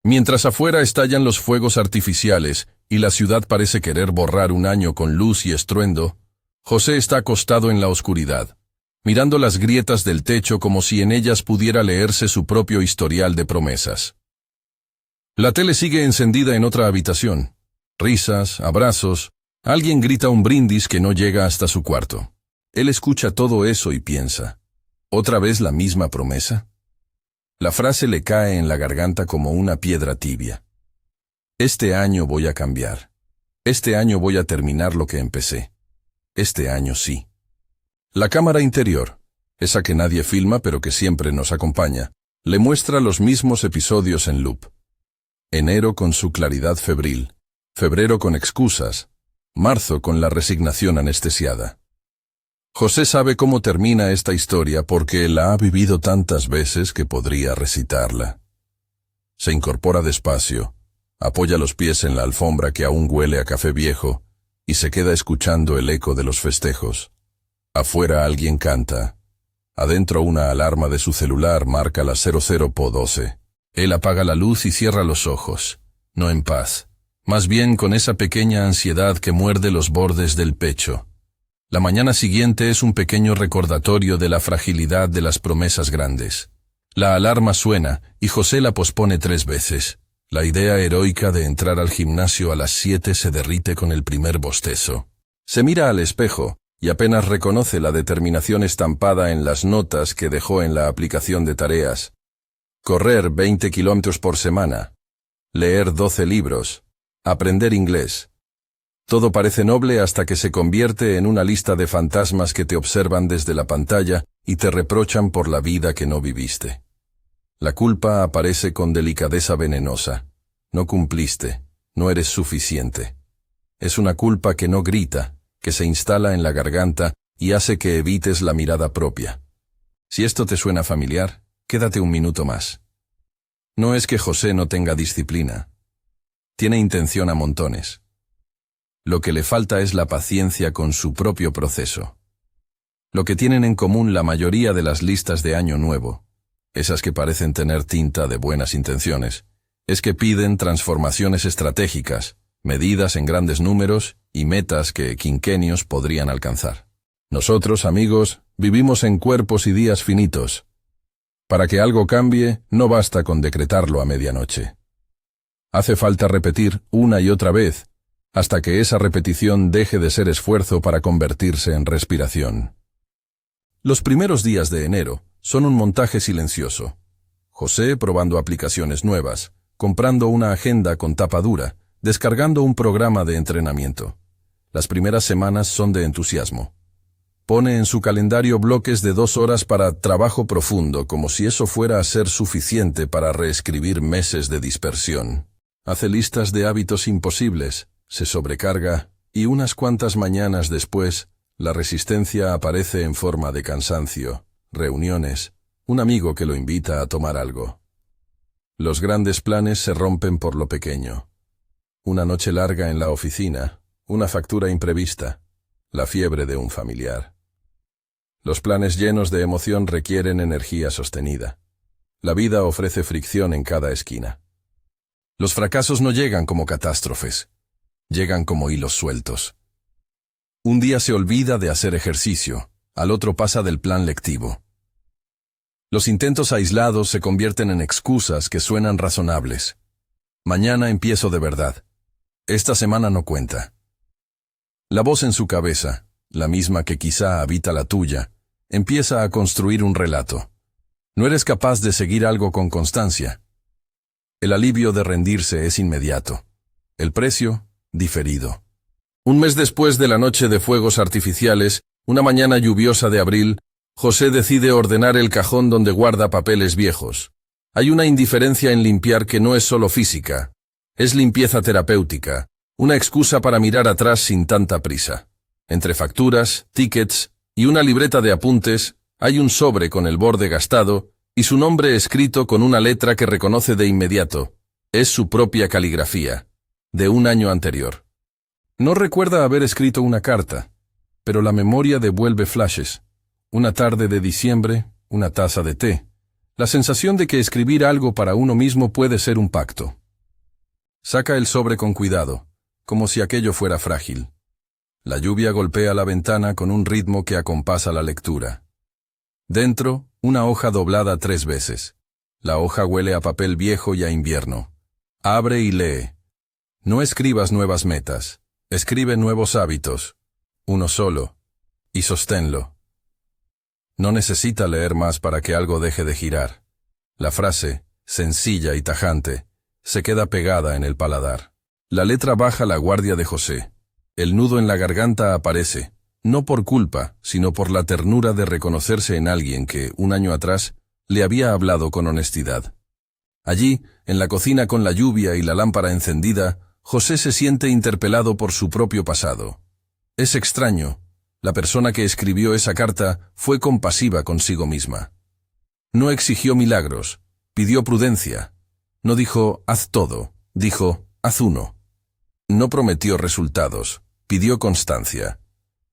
Mientras afuera estallan los fuegos artificiales y la ciudad parece querer borrar un año con luz y estruendo, José está acostado en la oscuridad, mirando las grietas del techo como si en ellas pudiera leerse su propio historial de promesas. La tele sigue encendida en otra habitación. Risas, abrazos, alguien grita un brindis que no llega hasta su cuarto. Él escucha todo eso y piensa, ¿otra vez la misma promesa? La frase le cae en la garganta como una piedra tibia. Este año voy a cambiar. Este año voy a terminar lo que empecé. Este año sí. La cámara interior, esa que nadie filma pero que siempre nos acompaña, le muestra los mismos episodios en loop. Enero con su claridad febril, febrero con excusas, marzo con la resignación anestesiada. José sabe cómo termina esta historia porque la ha vivido tantas veces que podría recitarla. Se incorpora despacio, apoya los pies en la alfombra que aún huele a café viejo y se queda escuchando el eco de los festejos. Afuera alguien canta. Adentro una alarma de su celular marca las 00:12. Él apaga la luz y cierra los ojos, no en paz, más bien con esa pequeña ansiedad que muerde los bordes del pecho. La mañana siguiente es un pequeño recordatorio de la fragilidad de las promesas grandes. La alarma suena y José la pospone 3 veces. La idea heroica de entrar al gimnasio a las 7 se derrite con el primer bostezo. Se mira al espejo y apenas reconoce la determinación estampada en las notas que dejó en la aplicación de tareas. Correr 20 kilómetros por semana, leer 12 libros, aprender inglés. Todo parece noble hasta que se convierte en una lista de fantasmas que te observan desde la pantalla y te reprochan por la vida que no viviste. La culpa aparece con delicadeza venenosa. No cumpliste, no eres suficiente. Es una culpa que no grita, que se instala en la garganta y hace que evites la mirada propia. Si esto te suena familiar, quédate un minuto más. No es que José no tenga disciplina. Tiene intención a montones. Lo que le falta es la paciencia con su propio proceso. Lo que tienen en común la mayoría de las listas de Año Nuevo, esas que parecen tener tinta de buenas intenciones, es que piden transformaciones estratégicas, medidas en grandes números y metas que quinquenios podrían alcanzar. Nosotros, amigos, vivimos en cuerpos y días finitos. Para que algo cambie, no basta con decretarlo a medianoche. Hace falta repetir una y otra vez, hasta que esa repetición deje de ser esfuerzo para convertirse en respiración. Los primeros días de enero son un montaje silencioso. José probando aplicaciones nuevas, comprando una agenda con tapa dura, descargando un programa de entrenamiento. Las primeras semanas son de entusiasmo. Pone en su calendario bloques de 2 horas para trabajo profundo, como si eso fuera a ser suficiente para reescribir meses de dispersión. Hace listas de hábitos imposibles, se sobrecarga, y unas cuantas mañanas después, la resistencia aparece en forma de cansancio, reuniones, un amigo que lo invita a tomar algo. Los grandes planes se rompen por lo pequeño. Una noche larga en la oficina, una factura imprevista, la fiebre de un familiar. Los planes llenos de emoción requieren energía sostenida. La vida ofrece fricción en cada esquina. Los fracasos no llegan como catástrofes. Llegan como hilos sueltos. Un día se olvida de hacer ejercicio, al otro pasa del plan lectivo. Los intentos aislados se convierten en excusas que suenan razonables. Mañana empiezo de verdad. Esta semana no cuenta. La voz en su cabeza, la misma que quizá habita la tuya, empieza a construir un relato. No eres capaz de seguir algo con constancia. El alivio de rendirse es inmediato. El precio, diferido. Un mes después de la noche de fuegos artificiales, una mañana lluviosa de abril, José decide ordenar el cajón donde guarda papeles viejos. Hay una indiferencia en limpiar que no es solo física, es limpieza terapéutica, una excusa para mirar atrás sin tanta prisa. Entre facturas, tickets y una libreta de apuntes, hay un sobre con el borde gastado y su nombre escrito con una letra que reconoce de inmediato. Es su propia caligrafía, de un año anterior. No recuerda haber escrito una carta, pero la memoria devuelve flashes. Una tarde de diciembre, una taza de té, La sensación de que escribir algo para uno mismo puede ser un pacto. Saca el sobre con cuidado, como si aquello fuera frágil. La lluvia golpea la ventana con un ritmo que acompasa la lectura. Dentro, una hoja doblada 3 veces. La hoja huele a papel viejo y a invierno. Abre y lee. No escribas nuevas metas. Escribe nuevos hábitos. Uno solo. Y sosténlo. No necesita leer más para que algo deje de girar. La frase, sencilla y tajante, se queda pegada en el paladar. La letra baja la guardia de José. El nudo en la garganta aparece, no por culpa, sino por la ternura de reconocerse en alguien que, un año atrás, le había hablado con honestidad. Allí, en la cocina con la lluvia y la lámpara encendida, José se siente interpelado por su propio pasado. Es extraño. La persona que escribió esa carta fue compasiva consigo misma. No exigió milagros, pidió prudencia. No dijo, haz todo, dijo, haz uno. No prometió resultados, pidió constancia.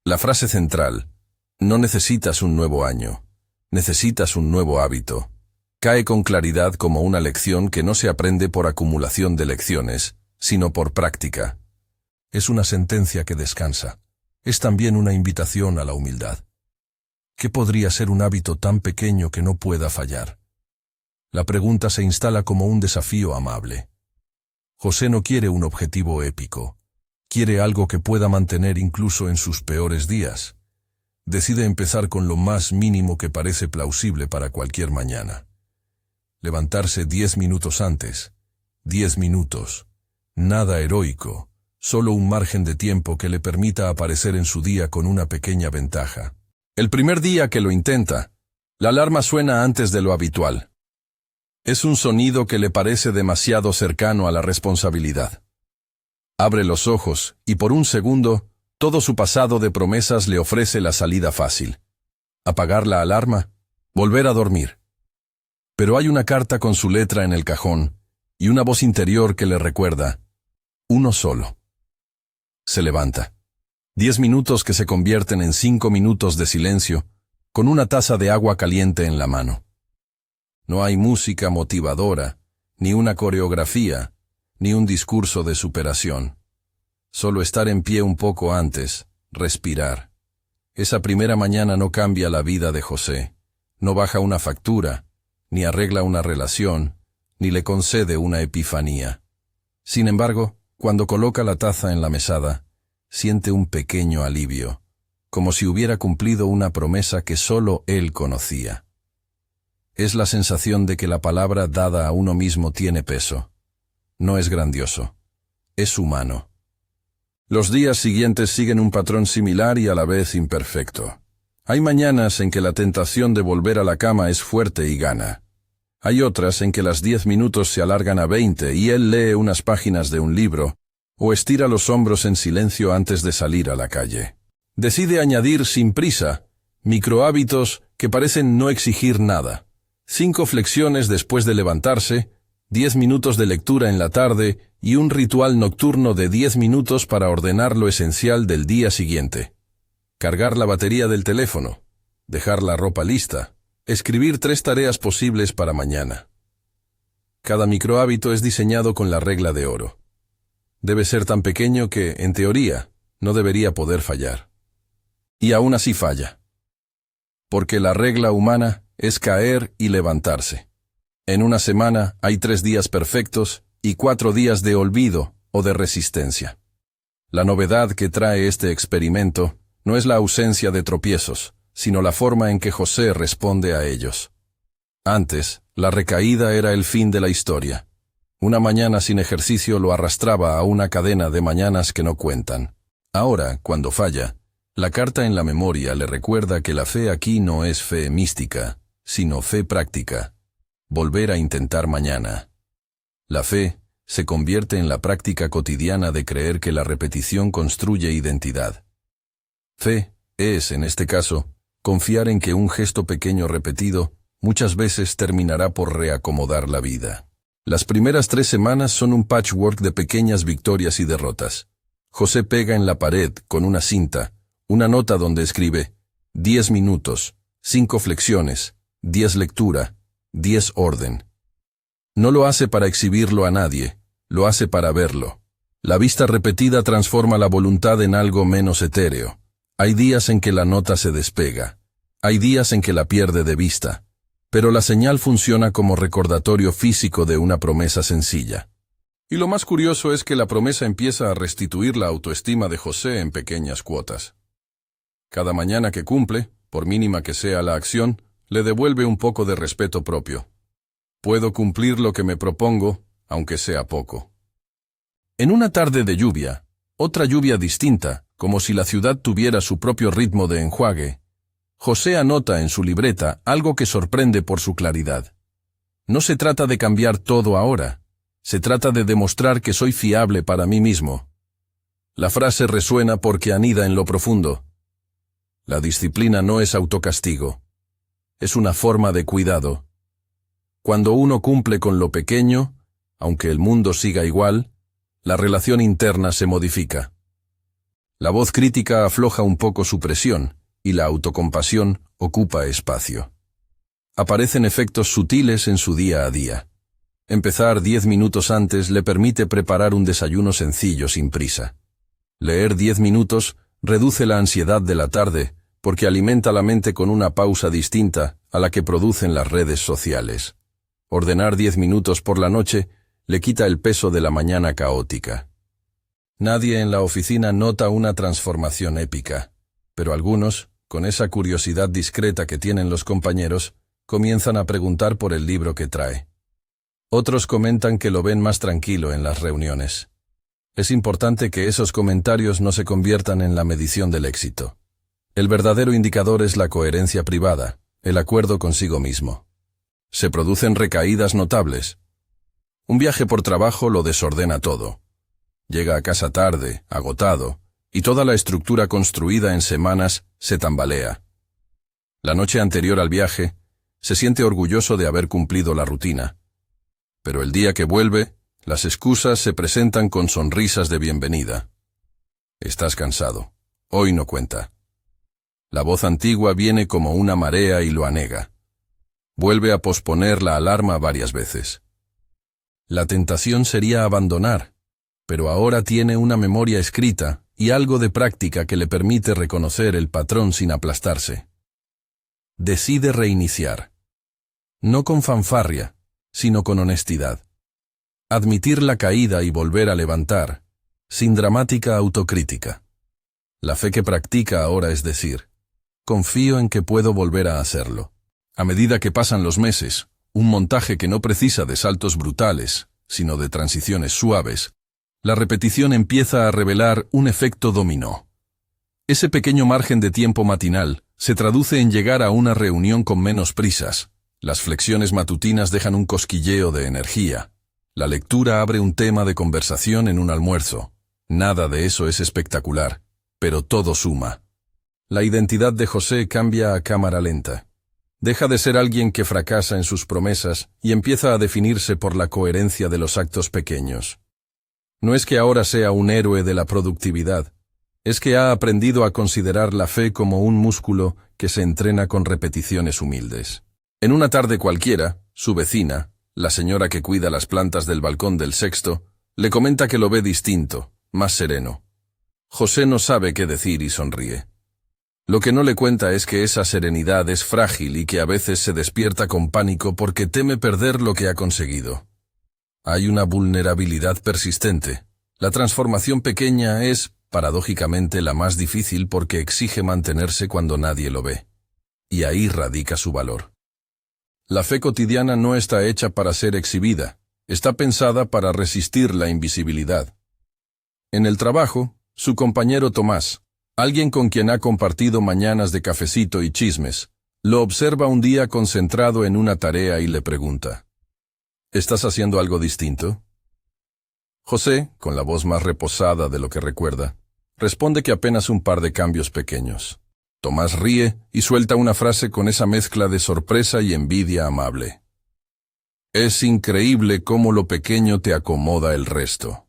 La frase central, no necesitas un nuevo año, necesitas un nuevo hábito, cae con claridad como una lección que no se aprende por acumulación de lecciones, sino por práctica. Es una sentencia que descansa. Es también una invitación a la humildad. ¿Qué podría ser un hábito tan pequeño que no pueda fallar? La pregunta se instala como un desafío amable. José no quiere un objetivo épico. Quiere algo que pueda mantener incluso en sus peores días. Decide empezar con lo más mínimo que parece plausible para cualquier mañana. Levantarse 10 minutos antes. 10 minutos. Nada heroico. Solo un margen de tiempo que le permita aparecer en su día con una pequeña ventaja. El primer día que lo intenta, la alarma suena antes de lo habitual. Es un sonido que le parece demasiado cercano a la responsabilidad. Abre los ojos, y por un segundo, todo su pasado de promesas le ofrece la salida fácil. Apagar la alarma, volver a dormir. Pero hay una carta con su letra en el cajón, y una voz interior que le recuerda, uno solo. Se levanta. 10 minutos que se convierten en 5 minutos de silencio, con una taza de agua caliente en la mano. No hay música motivadora, ni una coreografía, ni un discurso de superación. Solo estar en pie un poco antes, respirar. Esa primera mañana no cambia la vida de José, no baja una factura, ni arregla una relación, ni le concede una epifanía. Sin embargo, cuando coloca la taza en la mesada, siente un pequeño alivio, como si hubiera cumplido una promesa que solo él conocía. Es la sensación de que la palabra dada a uno mismo tiene peso. No es grandioso, es humano. Los días siguientes siguen un patrón similar y a la vez imperfecto. Hay mañanas en que la tentación de volver a la cama es fuerte y gana. Hay otras en que las 10 minutos se alargan a 20 y él lee unas páginas de un libro, o estira los hombros en silencio antes de salir a la calle. Decide añadir sin prisa microhábitos que parecen no exigir nada. 5 flexiones después de levantarse, 10 minutos de lectura en la tarde y un ritual nocturno de 10 minutos para ordenar lo esencial del día siguiente. Cargar la batería del teléfono, dejar la ropa lista, escribir 3 tareas posibles para mañana. Cada microhábito es diseñado con la regla de oro. Debe ser tan pequeño que, en teoría, no debería poder fallar. Y aún así falla. Porque la regla humana es caer y levantarse. En una semana hay 3 días perfectos y 4 días de olvido o de resistencia. La novedad que trae este experimento no es la ausencia de tropiezos, sino la forma en que José responde a ellos. Antes, la recaída era el fin de la historia. Una mañana sin ejercicio lo arrastraba a una cadena de mañanas que no cuentan. Ahora, cuando falla, la carta en la memoria le recuerda que la fe aquí no es fe mística, sino fe práctica. Volver a intentar mañana. La fe se convierte en la práctica cotidiana de creer que la repetición construye identidad. Fe es, en este caso, confiar en que un gesto pequeño repetido muchas veces terminará por reacomodar la vida. Las primeras 3 semanas son un patchwork de pequeñas victorias y derrotas. José pega en la pared, con una cinta, una nota donde escribe 10 minutos, 5 flexiones, 10 lectura, 10 orden. No lo hace para exhibirlo a nadie, lo hace para verlo. La vista repetida transforma la voluntad en algo menos etéreo. Hay días en que la nota se despega. Hay días en que la pierde de vista. Pero la señal funciona como recordatorio físico de una promesa sencilla. Y lo más curioso es que la promesa empieza a restituir la autoestima de José en pequeñas cuotas. Cada mañana que cumple, por mínima que sea la acción, le devuelve un poco de respeto propio. Puedo cumplir lo que me propongo, aunque sea poco. En una tarde de lluvia, otra lluvia distinta, como si la ciudad tuviera su propio ritmo de enjuague, José anota en su libreta algo que sorprende por su claridad. No se trata de cambiar todo ahora, se trata de demostrar que soy fiable para mí mismo. La frase resuena porque anida en lo profundo. La disciplina no es autocastigo, es una forma de cuidado. Cuando uno cumple con lo pequeño, aunque el mundo siga igual, la relación interna se modifica. La voz crítica afloja un poco su presión, y la autocompasión ocupa espacio. Aparecen efectos sutiles en su día a día. Empezar 10 minutos antes le permite preparar un desayuno sencillo sin prisa. Leer 10 minutos reduce la ansiedad de la tarde, porque alimenta la mente con una pausa distinta a la que producen las redes sociales. Ordenar 10 minutos por la noche le quita el peso de la mañana caótica. Nadie en la oficina nota una transformación épica, pero algunos, con esa curiosidad discreta que tienen los compañeros, comienzan a preguntar por el libro que trae. Otros comentan que lo ven más tranquilo en las reuniones. Es importante que esos comentarios no se conviertan en la medición del éxito. El verdadero indicador es la coherencia privada, el acuerdo consigo mismo. Se producen recaídas notables. Un viaje por trabajo lo desordena todo. Llega a casa tarde, agotado, y toda la estructura construida en semanas se tambalea. La noche anterior al viaje, se siente orgulloso de haber cumplido la rutina. Pero el día que vuelve, las excusas se presentan con sonrisas de bienvenida. Estás cansado. Hoy no cuenta. La voz antigua viene como una marea y lo anega. Vuelve a posponer la alarma varias veces. La tentación sería abandonar, pero ahora tiene una memoria escrita y algo de práctica que le permite reconocer el patrón sin aplastarse. Decide reiniciar. No con fanfarria, sino con honestidad. Admitir la caída y volver a levantar, sin dramática autocrítica. La fe que practica ahora es decir, confío en que puedo volver a hacerlo. A medida que pasan los meses, un montaje que no precisa de saltos brutales, sino de transiciones suaves, la repetición empieza a revelar un efecto dominó. Ese pequeño margen de tiempo matinal se traduce en llegar a una reunión con menos prisas. Las flexiones matutinas dejan un cosquilleo de energía. La lectura abre un tema de conversación en un almuerzo. Nada de eso es espectacular, pero todo suma. La identidad de José cambia a cámara lenta. Deja de ser alguien que fracasa en sus promesas y empieza a definirse por la coherencia de los actos pequeños. No es que ahora sea un héroe de la productividad, es que ha aprendido a considerar la fe como un músculo que se entrena con repeticiones humildes. En una tarde cualquiera, su vecina, la señora que cuida las plantas del balcón del sexto, le comenta que lo ve distinto, más sereno. José no sabe qué decir y sonríe. Lo que no le cuenta es que esa serenidad es frágil y que a veces se despierta con pánico porque teme perder lo que ha conseguido. Hay una vulnerabilidad persistente. La transformación pequeña es, paradójicamente, la más difícil porque exige mantenerse cuando nadie lo ve. Y ahí radica su valor. La fe cotidiana no está hecha para ser exhibida, está pensada para resistir la invisibilidad. En el trabajo, su compañero Tomás, alguien con quien ha compartido mañanas de cafecito y chismes, lo observa un día concentrado en una tarea y le pregunta, ¿estás haciendo algo distinto? José, con la voz más reposada de lo que recuerda, responde que apenas un par de cambios pequeños. Tomás ríe y suelta una frase con esa mezcla de sorpresa y envidia amable. Es increíble cómo lo pequeño te acomoda el resto.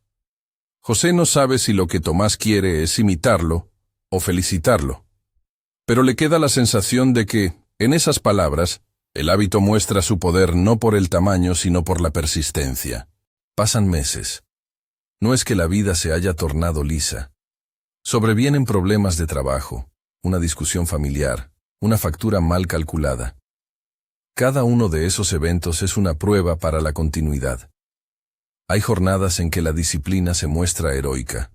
José no sabe si lo que Tomás quiere es imitarlo o felicitarlo, pero le queda la sensación de que, en esas palabras, El hábito muestra su poder no por el tamaño, sino por la persistencia. Pasan meses. No es que la vida se haya tornado lisa. Sobrevienen problemas de trabajo, una discusión familiar, una factura mal calculada. Cada uno de esos eventos es una prueba para la continuidad. Hay jornadas en que la disciplina se muestra heroica.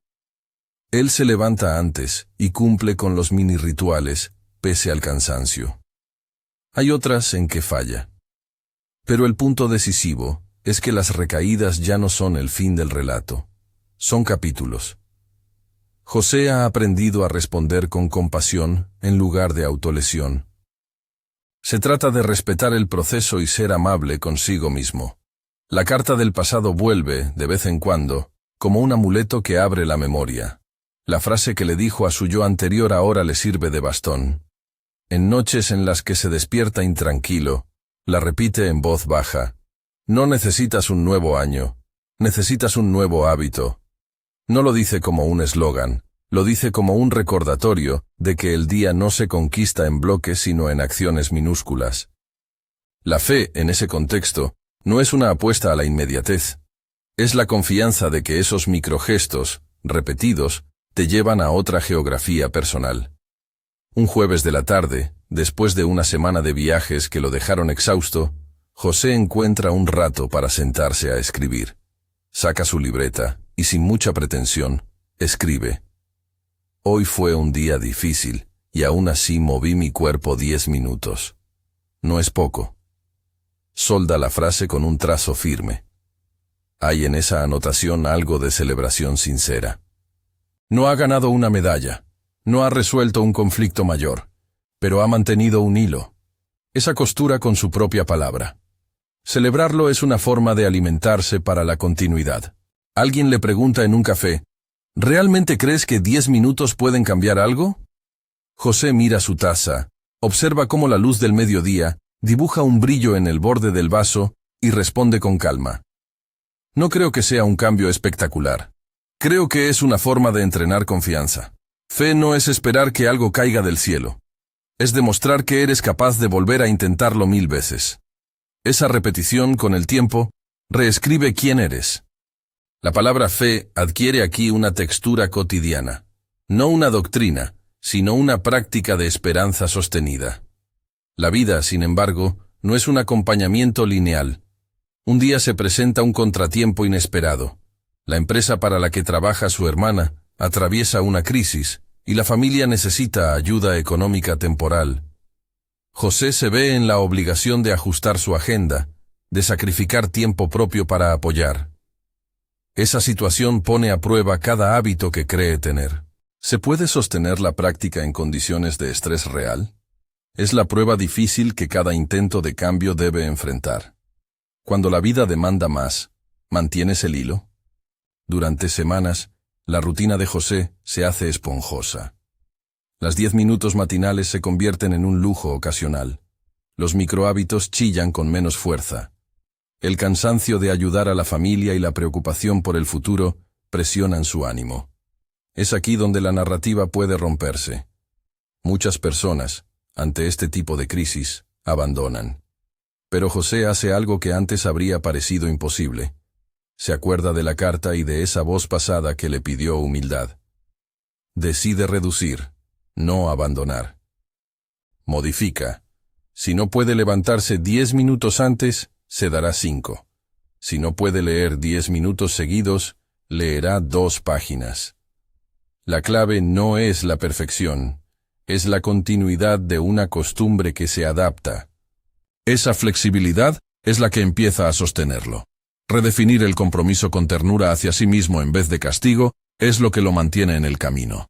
Él se levanta antes y cumple con los mini rituales, pese al cansancio. Hay otras en que falla. Pero el punto decisivo es que las recaídas ya no son el fin del relato. Son capítulos. José ha aprendido a responder con compasión en lugar de autolesión. Se trata de respetar el proceso y ser amable consigo mismo. La carta del pasado vuelve, de vez en cuando, como un amuleto que abre la memoria. La frase que le dijo a su yo anterior ahora le sirve de bastón. En noches en las que se despierta intranquilo, la repite en voz baja. No necesitas un nuevo año, necesitas un nuevo hábito. No lo dice como un eslogan, lo dice como un recordatorio de que el día no se conquista en bloques sino en acciones minúsculas. La fe, en ese contexto, no es una apuesta a la inmediatez. Es la confianza de que esos microgestos, repetidos, te llevan a otra geografía personal. Un jueves de la tarde, después de una semana de viajes que lo dejaron exhausto, José encuentra un rato para sentarse a escribir. Saca su libreta y sin mucha pretensión, escribe. Hoy fue un día difícil y aún así moví mi cuerpo 10 minutos. No es poco. Solda la frase con un trazo firme. Hay en esa anotación algo de celebración sincera. No ha ganado una medalla, no ha resuelto un conflicto mayor, pero ha mantenido un hilo. Esa costura con su propia palabra. Celebrarlo es una forma de alimentarse para la continuidad. Alguien le pregunta en un café, ¿realmente crees que 10 minutos pueden cambiar algo? José mira su taza, observa cómo la luz del mediodía dibuja un brillo en el borde del vaso y responde con calma. No creo que sea un cambio espectacular. Creo que es una forma de entrenar confianza. Fe no es esperar que algo caiga del cielo. Es demostrar que eres capaz de volver a intentarlo 1000 veces. Esa repetición, con el tiempo, reescribe quién eres. La palabra fe adquiere aquí una textura cotidiana. No una doctrina, sino una práctica de esperanza sostenida. La vida, sin embargo, no es un acompañamiento lineal. Un día se presenta un contratiempo inesperado. La empresa para la que trabaja su hermana atraviesa una crisis y la familia necesita ayuda económica temporal. José se ve en la obligación de ajustar su agenda, de sacrificar tiempo propio para apoyar. Esa situación pone a prueba cada hábito que cree tener. ¿Se puede sostener la práctica en condiciones de estrés real? Es la prueba difícil que cada intento de cambio debe enfrentar. Cuando la vida demanda más, ¿mantienes el hilo? Durante semanas, la rutina de José se hace esponjosa. Las 10 minutos matinales se convierten en un lujo ocasional. Los microhábitos chillan con menos fuerza. El cansancio de ayudar a la familia y la preocupación por el futuro presionan su ánimo. Es aquí donde la narrativa puede romperse. Muchas personas, ante este tipo de crisis, abandonan. Pero José hace algo que antes habría parecido imposible. Se acuerda de la carta y de esa voz pasada que le pidió humildad. Decide reducir, no abandonar. Modifica. Si no puede levantarse 10 minutos antes, se dará 5. Si no puede leer 10 minutos seguidos, leerá 2 páginas. La clave no es la perfección, es la continuidad de una costumbre que se adapta. Esa flexibilidad es la que empieza a sostenerlo. Redefinir el compromiso con ternura hacia sí mismo en vez de castigo es lo que lo mantiene en el camino.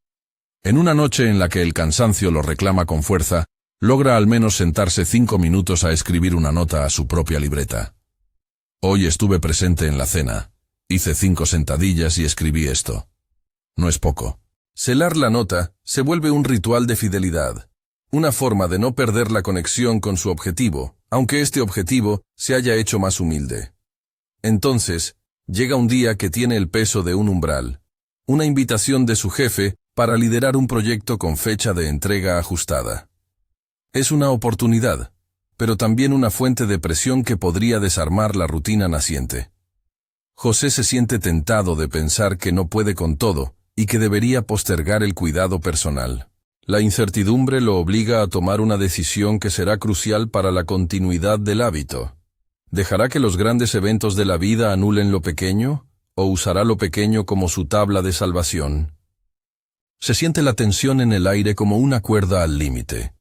En una noche en la que el cansancio lo reclama con fuerza, logra al menos sentarse 5 minutos a escribir una nota a su propia libreta. Hoy estuve presente en la cena, hice 5 sentadillas y escribí esto. No es poco. Selar la nota se vuelve un ritual de fidelidad, una forma de no perder la conexión con su objetivo, aunque este objetivo se haya hecho más humilde. Entonces, llega un día que tiene el peso de un umbral, una invitación de su jefe para liderar un proyecto con fecha de entrega ajustada. Es una oportunidad, pero también una fuente de presión que podría desarmar la rutina naciente. José se siente tentado de pensar que no puede con todo y que debería postergar el cuidado personal. La incertidumbre lo obliga a tomar una decisión que será crucial para la continuidad del hábito. ¿Dejará que los grandes eventos de la vida anulen lo pequeño, o usará lo pequeño como su tabla de salvación? Se siente la tensión en el aire como una cuerda al límite.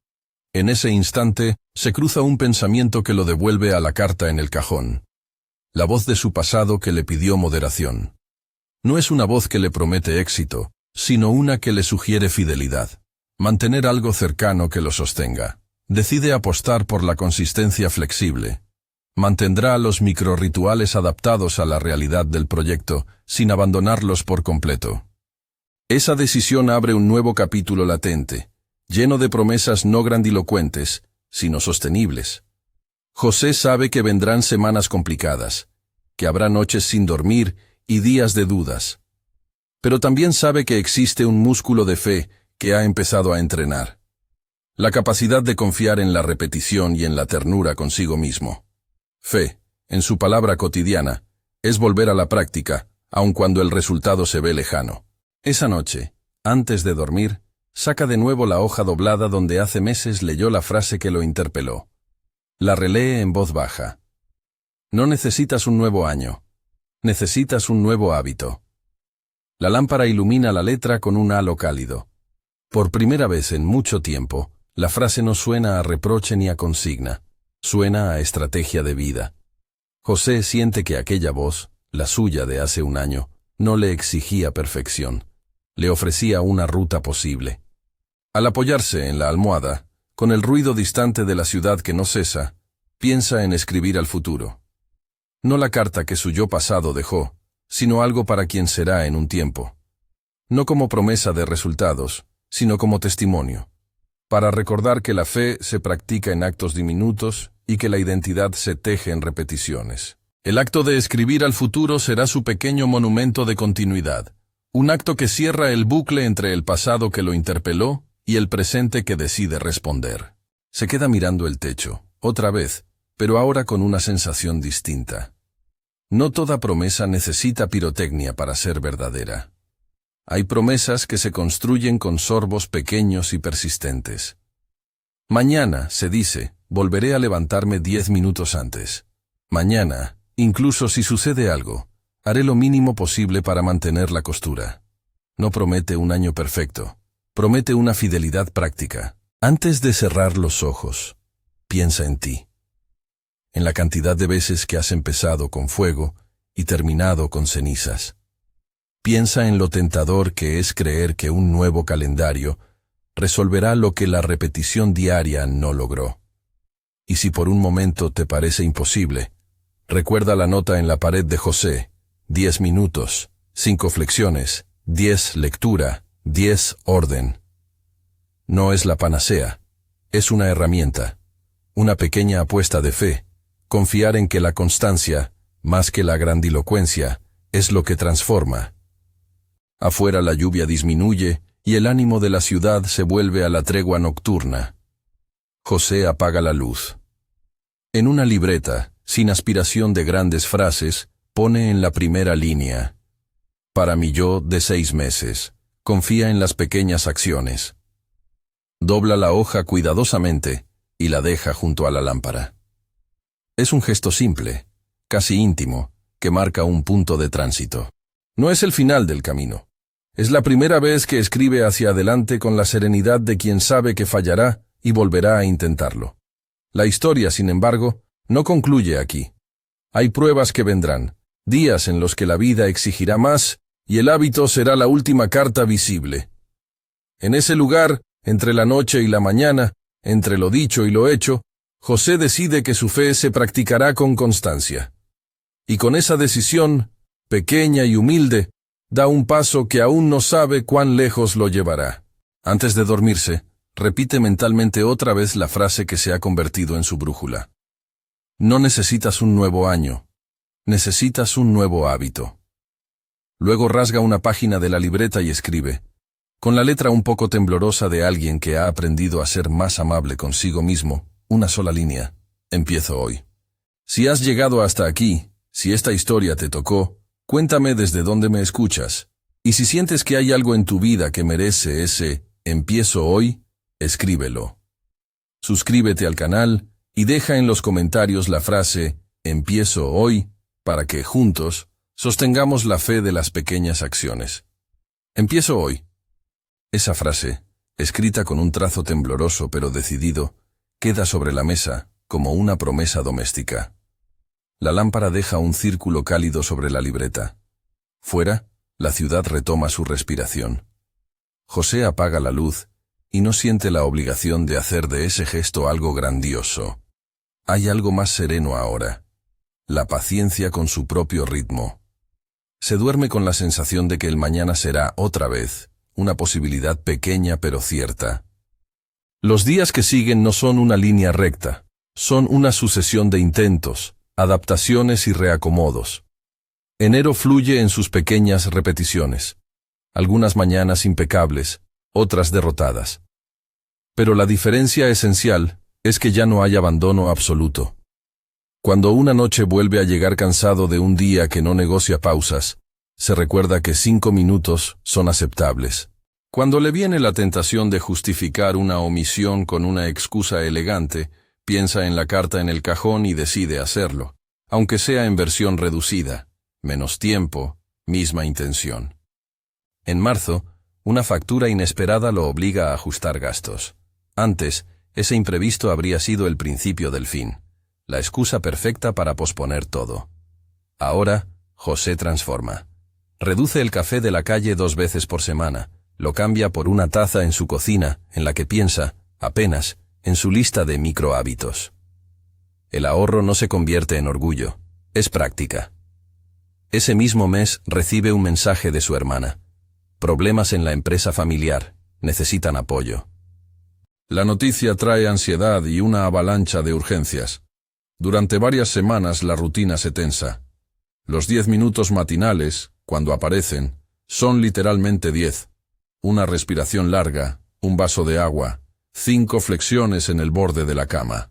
En ese instante, se cruza un pensamiento que lo devuelve a la carta en el cajón. La voz de su pasado que le pidió moderación. No es una voz que le promete éxito, sino una que le sugiere fidelidad. Mantener algo cercano que lo sostenga. Decide apostar por la consistencia flexible. Mantendrá los microrrituales adaptados a la realidad del proyecto, sin abandonarlos por completo. Esa decisión abre un nuevo capítulo latente, lleno de promesas no grandilocuentes, sino sostenibles. José sabe que vendrán semanas complicadas, que habrá noches sin dormir y días de dudas. Pero también sabe que existe un músculo de fe que ha empezado a entrenar. La capacidad de confiar en la repetición y en la ternura consigo mismo. Fe, en su palabra cotidiana, es volver a la práctica, aun cuando el resultado se ve lejano. Esa noche, antes de dormir, saca de nuevo la hoja doblada donde hace meses leyó la frase que lo interpeló. La relee en voz baja. No necesitas un nuevo año. Necesitas un nuevo hábito. La lámpara ilumina la letra con un halo cálido. Por primera vez en mucho tiempo, la frase no suena a reproche ni a consigna. Suena a estrategia de vida. José siente que aquella voz, la suya de hace un año, no le exigía perfección. Le ofrecía una ruta posible. Al apoyarse en la almohada, con el ruido distante de la ciudad que no cesa, piensa en escribir al futuro. No la carta que su yo pasado dejó, sino algo para quien será en un tiempo. No como promesa de resultados, sino como testimonio. Para recordar que la fe se practica en actos diminutos y que la identidad se teje en repeticiones. El acto de escribir al futuro será su pequeño monumento de continuidad. Un acto que cierra el bucle entre el pasado que lo interpeló y el presente que decide responder. Se queda mirando el techo, otra vez, pero ahora con una sensación distinta. No toda promesa necesita pirotecnia para ser verdadera. Hay promesas que se construyen con sorbos pequeños y persistentes. Mañana, se dice, volveré a levantarme 10 minutos antes. Mañana, incluso si sucede algo, haré lo mínimo posible para mantener la costura. No promete un año perfecto, promete una fidelidad práctica. Antes de cerrar los ojos, piensa en ti. En la cantidad de veces que has empezado con fuego y terminado con cenizas. Piensa en lo tentador que es creer que un nuevo calendario resolverá lo que la repetición diaria no logró. Y si por un momento te parece imposible, recuerda la nota en la pared de José: 10 minutos, 5 flexiones, 10 lectura, 10 orden. No es la panacea, es una herramienta, una pequeña apuesta de fe, confiar en que la constancia, más que la grandilocuencia, es lo que transforma. Afuera la lluvia disminuye y el ánimo de la ciudad se vuelve a la tregua nocturna. José apaga la luz. En una libreta, sin aspiración de grandes frases, pone en la primera línea: para mi yo de 6 meses, confía en las pequeñas acciones. Dobla la hoja cuidadosamente y la deja junto a la lámpara. Es un gesto simple, casi íntimo, que marca un punto de tránsito. No es el final del camino. Es la primera vez que escribe hacia adelante con la serenidad de quien sabe que fallará y volverá a intentarlo. La historia, sin embargo, no concluye aquí. Hay pruebas que vendrán, días en los que la vida exigirá más y el hábito será la última carta visible. En ese lugar, entre la noche y la mañana, entre lo dicho y lo hecho, José decide que su fe se practicará con constancia. Y con esa decisión, pequeña y humilde, da un paso que aún no sabe cuán lejos lo llevará. Antes de dormirse, repite mentalmente otra vez la frase que se ha convertido en su brújula. No necesitas un nuevo año, necesitas un nuevo hábito. Luego rasga una página de la libreta y escribe, con la letra un poco temblorosa de alguien que ha aprendido a ser más amable consigo mismo, una sola línea: empiezo hoy. Si has llegado hasta aquí, si esta historia te tocó, cuéntame desde dónde me escuchas. Y si sientes que hay algo en tu vida que merece ese empiezo hoy, escríbelo. Suscríbete al canal y deja en los comentarios la frase empiezo hoy para que juntos sostengamos la fe de las pequeñas acciones. Empiezo hoy. Esa frase, escrita con un trazo tembloroso pero decidido, queda sobre la mesa como una promesa doméstica. La lámpara deja un círculo cálido sobre la libreta. Fuera, la ciudad retoma su respiración. José apaga la luz y no siente la obligación de hacer de ese gesto algo grandioso. Hay algo más sereno ahora. La paciencia con su propio ritmo. Se duerme con la sensación de que el mañana será, otra vez, una posibilidad pequeña pero cierta. Los días que siguen no son una línea recta, son una sucesión de intentos, adaptaciones y reacomodos. Enero fluye en sus pequeñas repeticiones. Algunas mañanas impecables, otras derrotadas. Pero la diferencia esencial es que ya no hay abandono absoluto. Cuando una noche vuelve a llegar cansado de un día que no negocia pausas, se recuerda que 5 minutos son aceptables. Cuando le viene la tentación de justificar una omisión con una excusa elegante, piensa en la carta en el cajón y decide hacerlo, aunque sea en versión reducida, menos tiempo, misma intención. En marzo, una factura inesperada lo obliga a ajustar gastos. Antes, ese imprevisto habría sido el principio del fin, la excusa perfecta para posponer todo. Ahora, José transforma. Reduce el café de la calle 2 veces por semana, lo cambia por una taza en su cocina, en la que piensa, apenas, en su lista de microhábitos. El ahorro no se convierte en orgullo, es práctica. Ese mismo mes recibe un mensaje de su hermana. Problemas en la empresa familiar, necesitan apoyo. La noticia trae ansiedad y una avalancha de urgencias. Durante varias semanas la rutina se tensa. Los 10 minutos matinales, cuando aparecen, son literalmente 10. Una respiración larga, un vaso de agua, 5 flexiones en el borde de la cama.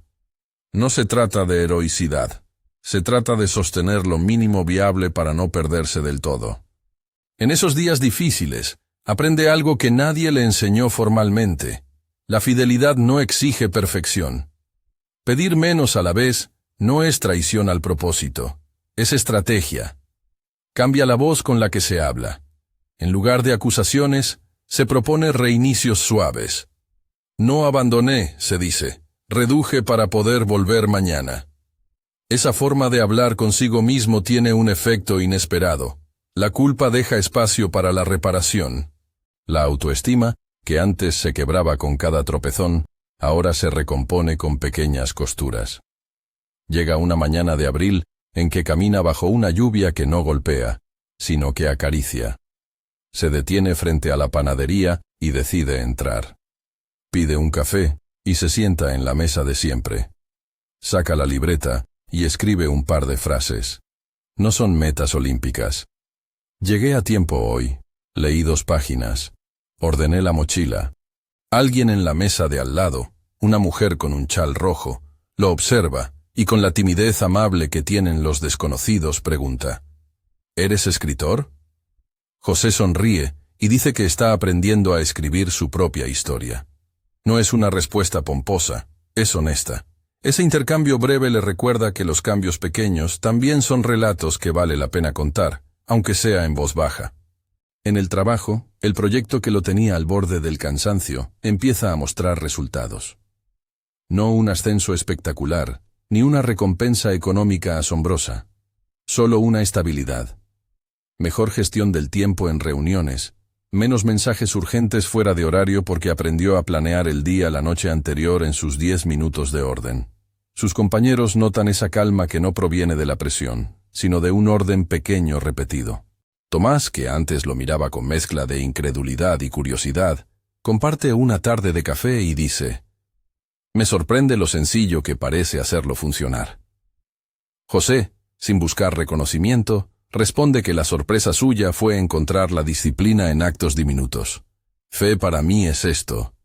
No se trata de heroicidad. Se trata de sostener lo mínimo viable para no perderse del todo. En esos días difíciles, aprende algo que nadie le enseñó formalmente. La fidelidad no exige perfección. Pedir menos a la vez no es traición al propósito, es estrategia. Cambia la voz con la que se habla. En lugar de acusaciones, se propone reinicios suaves. No abandoné, se dice, reduje para poder volver mañana. Esa forma de hablar consigo mismo tiene un efecto inesperado. La culpa deja espacio para la reparación. La autoestima, que antes se quebraba con cada tropezón, ahora se recompone con pequeñas costuras. Llega una mañana de abril en que camina bajo una lluvia que no golpea, sino que acaricia. Se detiene frente a la panadería y decide entrar. Pide un café y se sienta en la mesa de siempre. Saca la libreta y escribe un par de frases. No son metas olímpicas. Llegué a tiempo hoy. Leí 2 páginas. Ordené la mochila. Alguien en la mesa de al lado, una mujer con un chal rojo, lo observa y con la timidez amable que tienen los desconocidos pregunta: ¿Eres escritor? José sonríe y dice que está aprendiendo a escribir su propia historia. No es una respuesta pomposa, es honesta. Ese intercambio breve le recuerda que los cambios pequeños también son relatos que vale la pena contar, aunque sea en voz baja. En el trabajo, el proyecto que lo tenía al borde del cansancio empieza a mostrar resultados. No un ascenso espectacular, ni una recompensa económica asombrosa. Solo una estabilidad. Mejor gestión del tiempo en reuniones, menos mensajes urgentes fuera de horario porque aprendió a planear el día la noche anterior en sus 10 minutos de orden. Sus compañeros notan esa calma que no proviene de la presión, sino de un orden pequeño repetido. Tomás, que antes lo miraba con mezcla de incredulidad y curiosidad, comparte una tarde de café y dice: «Me sorprende lo sencillo que parece hacerlo funcionar». José, sin buscar reconocimiento, responde que la sorpresa suya fue encontrar la disciplina en actos diminutos. Fe para mí es esto: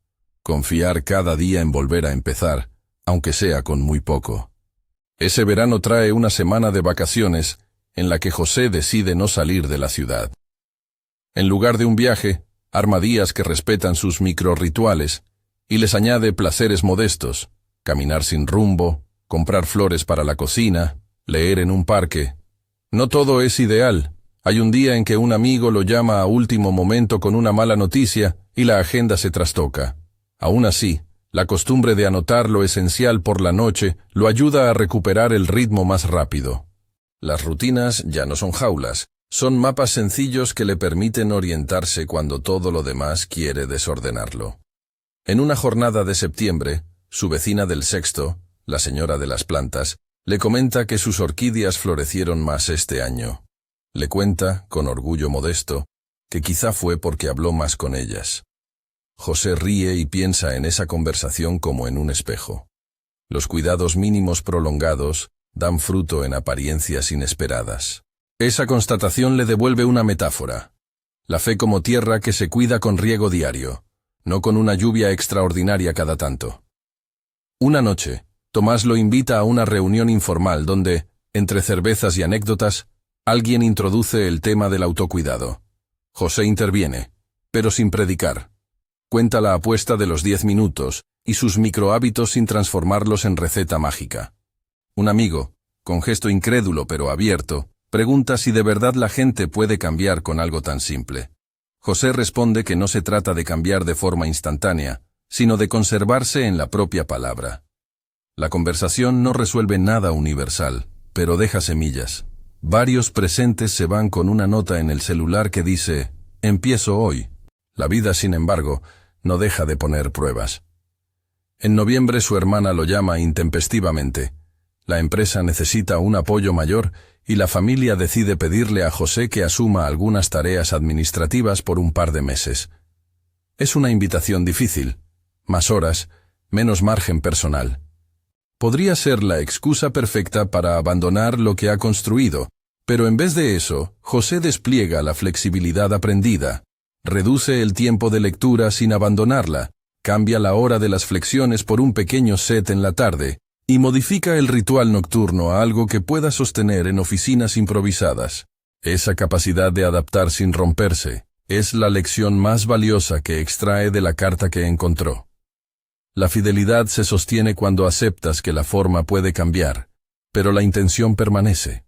confiar cada día en volver a empezar, aunque sea con muy poco. Ese verano trae una semana de vacaciones en la que José decide no salir de la ciudad. En lugar de un viaje, arma días que respetan sus microrrituales y les añade placeres modestos: caminar sin rumbo, comprar flores para la cocina, leer en un parque. No todo es ideal. Hay un día en que un amigo lo llama a último momento con una mala noticia y la agenda se trastoca. Aún así, la costumbre de anotar lo esencial por la noche lo ayuda a recuperar el ritmo más rápido. Las rutinas ya no son jaulas, son mapas sencillos que le permiten orientarse cuando todo lo demás quiere desordenarlo. En una jornada de septiembre, su vecina del sexto, la señora de las plantas, le comenta que sus orquídeas florecieron más este año. Le cuenta, con orgullo modesto, que quizá fue porque habló más con ellas. José ríe y piensa en esa conversación como en un espejo. Los cuidados mínimos prolongados dan fruto en apariencias inesperadas. Esa constatación le devuelve una metáfora: la fe como tierra que se cuida con riego diario, no con una lluvia extraordinaria cada tanto. Una noche, Tomás lo invita a una reunión informal donde, entre cervezas y anécdotas, alguien introduce el tema del autocuidado. José interviene, pero sin predicar. Cuenta la apuesta de los 10 minutos y sus microhábitos sin transformarlos en receta mágica. Un amigo, con gesto incrédulo pero abierto, pregunta si de verdad la gente puede cambiar con algo tan simple. José responde que no se trata de cambiar de forma instantánea, sino de conservarse en la propia palabra. La conversación no resuelve nada universal, pero deja semillas. Varios presentes se van con una nota en el celular que dice: «Empiezo hoy». La vida, sin embargo, no deja de poner pruebas. En noviembre su hermana lo llama intempestivamente. La empresa necesita un apoyo mayor y la familia decide pedirle a José que asuma algunas tareas administrativas por un par de meses. Es una invitación difícil: más horas, menos margen personal. Podría ser la excusa perfecta para abandonar lo que ha construido, pero en vez de eso, José despliega la flexibilidad aprendida. Reduce el tiempo de lectura sin abandonarla, cambia la hora de las flexiones por un pequeño set en la tarde, y modifica el ritual nocturno a algo que pueda sostener en oficinas improvisadas. Esa capacidad de adaptar sin romperse es la lección más valiosa que extrae de la carta que encontró. La fidelidad se sostiene cuando aceptas que la forma puede cambiar, pero la intención permanece.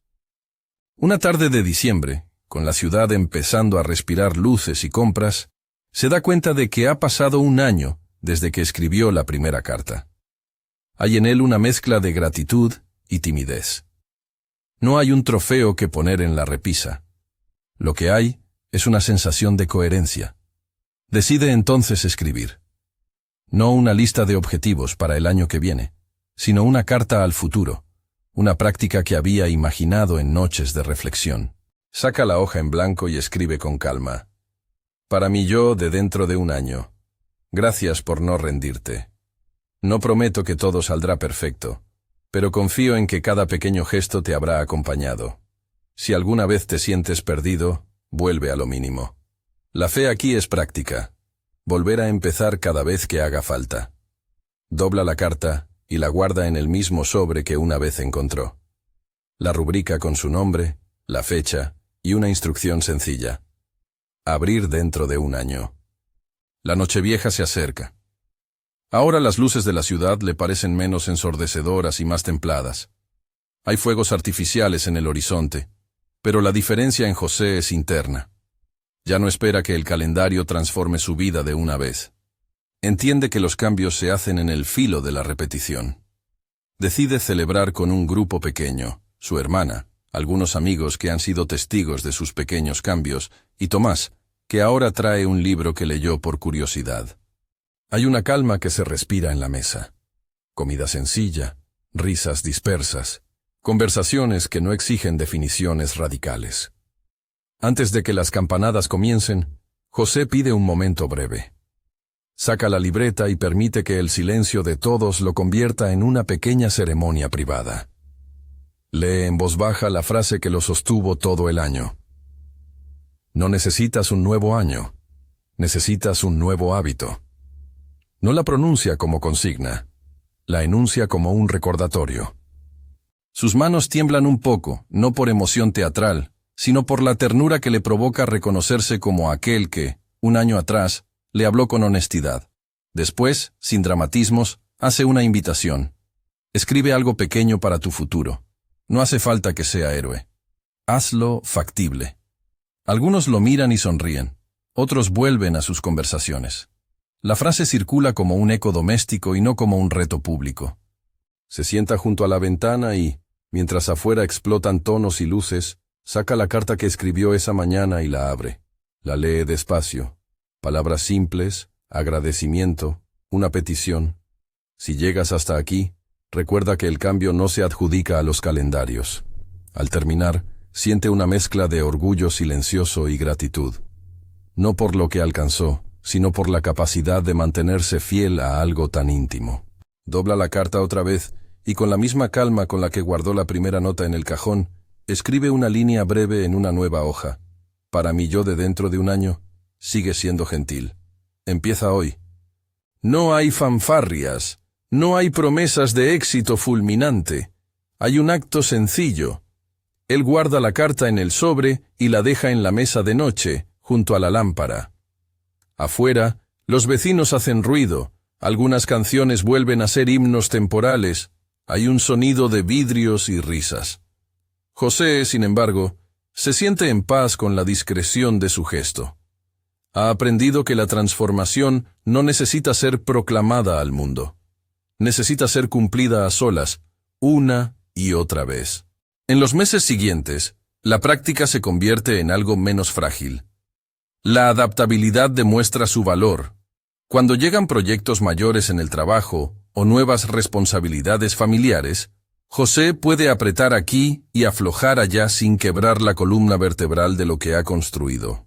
Una tarde de diciembre, con la ciudad empezando a respirar luces y compras, se da cuenta de que ha pasado un año desde que escribió la primera carta. Hay en él una mezcla de gratitud y timidez. No hay un trofeo que poner en la repisa. Lo que hay es una sensación de coherencia. Decide entonces escribir. No una lista de objetivos para el año que viene, sino una carta al futuro, una práctica que había imaginado en noches de reflexión. Saca la hoja en blanco y escribe con calma: «Para mi yo de dentro de un año. Gracias por no rendirte. No prometo que todo saldrá perfecto, pero confío en que cada pequeño gesto te habrá acompañado. Si alguna vez te sientes perdido, vuelve a lo mínimo. La fe aquí es práctica. Volver a empezar cada vez que haga falta». Dobla la carta y la guarda en el mismo sobre que una vez encontró. La rubrica con su nombre, la fecha y una instrucción sencilla: abrir dentro de un año. La Nochevieja se acerca. Ahora las luces de la ciudad le parecen menos ensordecedoras y más templadas. Hay fuegos artificiales en el horizonte, pero la diferencia en José es interna. Ya no espera que el calendario transforme su vida de una vez. Entiende que los cambios se hacen en el filo de la repetición. Decide celebrar con un grupo pequeño: su hermana, algunos amigos que han sido testigos de sus pequeños cambios, y Tomás, que ahora trae un libro que leyó por curiosidad. Hay una calma que se respira en la mesa. Comida sencilla, risas dispersas, conversaciones que no exigen definiciones radicales. Antes de que las campanadas comiencen, José pide un momento breve. Saca la libreta y permite que el silencio de todos lo convierta en una pequeña ceremonia privada. Lee en voz baja la frase que lo sostuvo todo el año. No necesitas un nuevo año, necesitas un nuevo hábito. No la pronuncia como consigna, la enuncia como un recordatorio. Sus manos tiemblan un poco, no por emoción teatral, sino por la ternura que le provoca reconocerse como aquel que, un año atrás, le habló con honestidad. Después, sin dramatismos, hace una invitación. Escribe algo pequeño para tu futuro. No hace falta que sea héroe. Hazlo factible. Algunos lo miran y sonríen. Otros vuelven a sus conversaciones. La frase circula como un eco doméstico y no como un reto público. Se sienta junto a la ventana y, mientras afuera explotan tonos y luces, saca la carta que escribió esa mañana y la abre. La lee despacio. Palabras simples, agradecimiento, una petición. Si llegas hasta aquí, recuerda que el cambio no se adjudica a los calendarios. Al terminar, siente una mezcla de orgullo silencioso y gratitud. No por lo que alcanzó, sino por la capacidad de mantenerse fiel a algo tan íntimo. Dobla la carta otra vez y con la misma calma con la que guardó la primera nota en el cajón, escribe una línea breve en una nueva hoja. Para mi yo de dentro de un año, sigue siendo gentil. Empieza hoy. No hay fanfarrias, no hay promesas de éxito fulminante. Hay un acto sencillo. Él guarda la carta en el sobre y la deja en la mesa de noche, junto a la lámpara. Afuera, los vecinos hacen ruido, algunas canciones vuelven a ser himnos temporales, hay un sonido de vidrios y risas. José, sin embargo, se siente en paz con la discreción de su gesto. Ha aprendido que la transformación no necesita ser proclamada al mundo. Necesita ser cumplida a solas, una y otra vez. En los meses siguientes, la práctica se convierte en algo menos frágil. La adaptabilidad demuestra su valor. Cuando llegan proyectos mayores en el trabajo o nuevas responsabilidades familiares, José puede apretar aquí y aflojar allá sin quebrar la columna vertebral de lo que ha construido.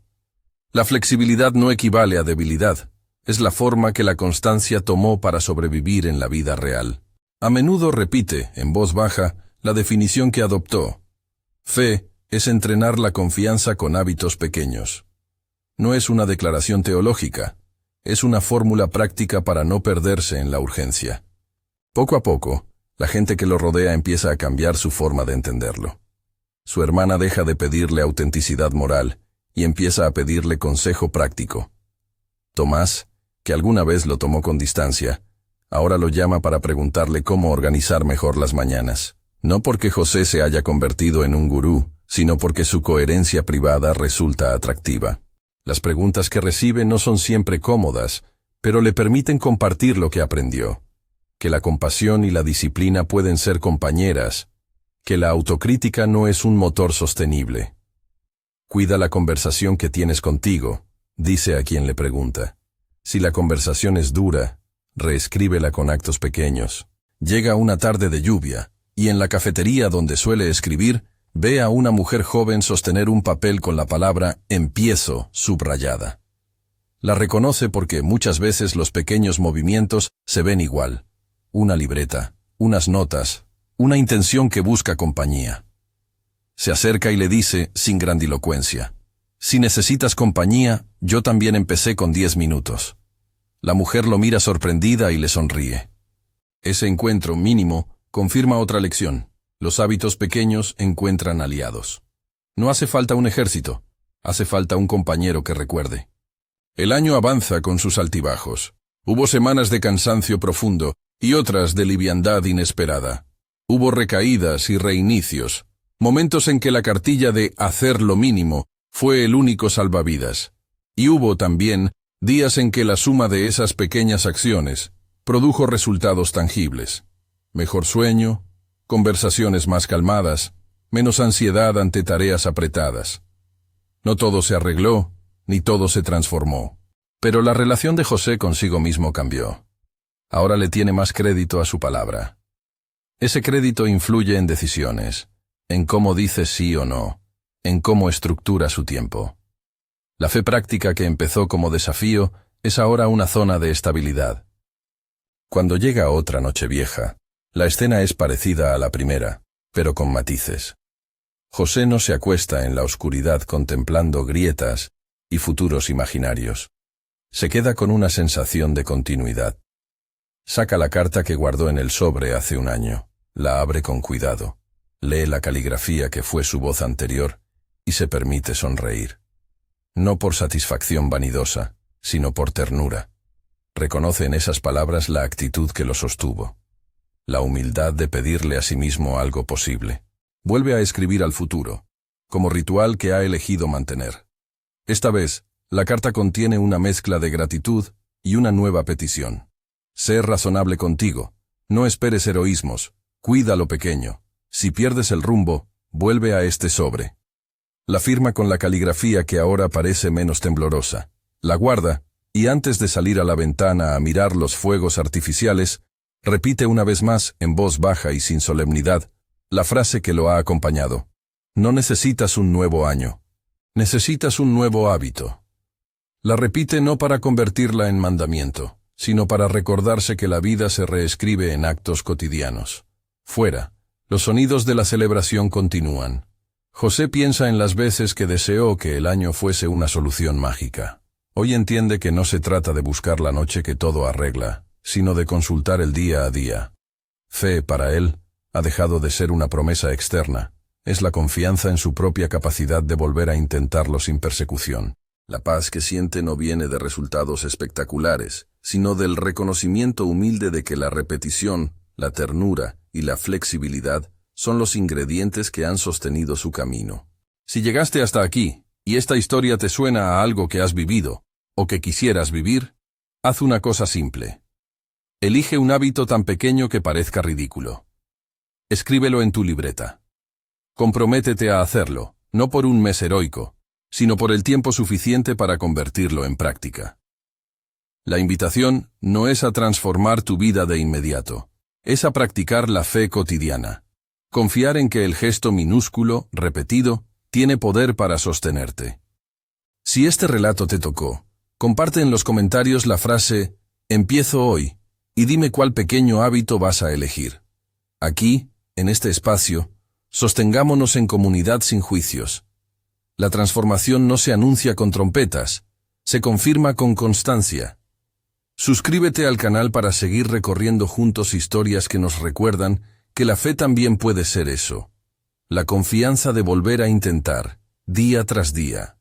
La flexibilidad no equivale a debilidad, es la forma que la constancia tomó para sobrevivir en la vida real. A menudo repite, en voz baja, la definición que adoptó. Fe es entrenar la confianza con hábitos pequeños. No es una declaración teológica, es una fórmula práctica para no perderse en la urgencia. Poco a poco, la gente que lo rodea empieza a cambiar su forma de entenderlo. Su hermana deja de pedirle autenticidad moral y empieza a pedirle consejo práctico. Tomás, que alguna vez lo tomó con distancia, ahora lo llama para preguntarle cómo organizar mejor las mañanas. No porque José se haya convertido en un gurú, sino porque su coherencia privada resulta atractiva. Las preguntas que recibe no son siempre cómodas, pero le permiten compartir lo que aprendió. Que la compasión y la disciplina pueden ser compañeras, que la autocrítica no es un motor sostenible. Cuida la conversación que tienes contigo, dice a quien le pregunta. Si la conversación es dura, reescríbela con actos pequeños. Llega una tarde de lluvia, y en la cafetería donde suele escribir, ve a una mujer joven sostener un papel con la palabra «empiezo» subrayada. La reconoce porque muchas veces los pequeños movimientos se ven igual. Una libreta, unas notas, una intención que busca compañía. Se acerca y le dice, sin grandilocuencia, «Si necesitas compañía, yo también empecé con 10 minutos». La mujer lo mira sorprendida y le sonríe. Ese encuentro mínimo confirma otra lección. Los hábitos pequeños encuentran aliados. No hace falta un ejército, hace falta un compañero que recuerde. El año avanza con sus altibajos. Hubo semanas de cansancio profundo y otras de liviandad inesperada. Hubo recaídas y reinicios, momentos en que la cartilla de hacer lo mínimo fue el único salvavidas. Y hubo también días en que la suma de esas pequeñas acciones produjo resultados tangibles. Mejor sueño, conversaciones más calmadas, menos ansiedad ante tareas apretadas. No todo se arregló, ni todo se transformó. Pero la relación de José consigo mismo cambió. Ahora le tiene más crédito a su palabra. Ese crédito influye en decisiones, en cómo dice sí o no, en cómo estructura su tiempo. La fe práctica que empezó como desafío es ahora una zona de estabilidad. Cuando llega otra Nochevieja, la escena es parecida a la primera, pero con matices. José no se acuesta en la oscuridad contemplando grietas y futuros imaginarios. Se queda con una sensación de continuidad. Saca la carta que guardó en el sobre hace un año, la abre con cuidado. Lee la caligrafía que fue su voz anterior y se permite sonreír. No por satisfacción vanidosa, sino por ternura. Reconoce en esas palabras la actitud que lo sostuvo. La humildad de pedirle a sí mismo algo posible. Vuelve a escribir al futuro, como ritual que ha elegido mantener. Esta vez, la carta contiene una mezcla de gratitud y una nueva petición. Sé razonable contigo, no esperes heroísmos, cuida lo pequeño. Si pierdes el rumbo, vuelve a este sobre. La firma con la caligrafía que ahora parece menos temblorosa. La guarda, y antes de salir a la ventana a mirar los fuegos artificiales, repite una vez más, en voz baja y sin solemnidad, la frase que lo ha acompañado. No necesitas un nuevo año. Necesitas un nuevo hábito. La repite no para convertirla en mandamiento, sino para recordarse que la vida se reescribe en actos cotidianos. Fuera, los sonidos de la celebración continúan. José piensa en las veces que deseó que el año fuese una solución mágica. Hoy entiende que no se trata de buscar la noche que todo arregla, sino de consultar el día a día. Fe, para él, ha dejado de ser una promesa externa. Es la confianza en su propia capacidad de volver a intentarlo sin persecución. La paz que siente no viene de resultados espectaculares, sino del reconocimiento humilde de que la repetición, la ternura y la flexibilidad son los ingredientes que han sostenido su camino. Si llegaste hasta aquí, y esta historia te suena a algo que has vivido, o que quisieras vivir, haz una cosa simple. Elige un hábito tan pequeño que parezca ridículo. Escríbelo en tu libreta. Comprométete a hacerlo, no por un mes heroico, sino por el tiempo suficiente para convertirlo en práctica. La invitación no es a transformar tu vida de inmediato, es a practicar la fe cotidiana. Confiar en que el gesto minúsculo, repetido, tiene poder para sostenerte. Si este relato te tocó, comparte en los comentarios la frase «Empiezo hoy» y dime cuál pequeño hábito vas a elegir. Aquí, en este espacio, sostengámonos en comunidad sin juicios. La transformación no se anuncia con trompetas, se confirma con constancia. Suscríbete al canal para seguir recorriendo juntos historias que nos recuerdan que la fe también puede ser eso. La confianza de volver a intentar, día tras día.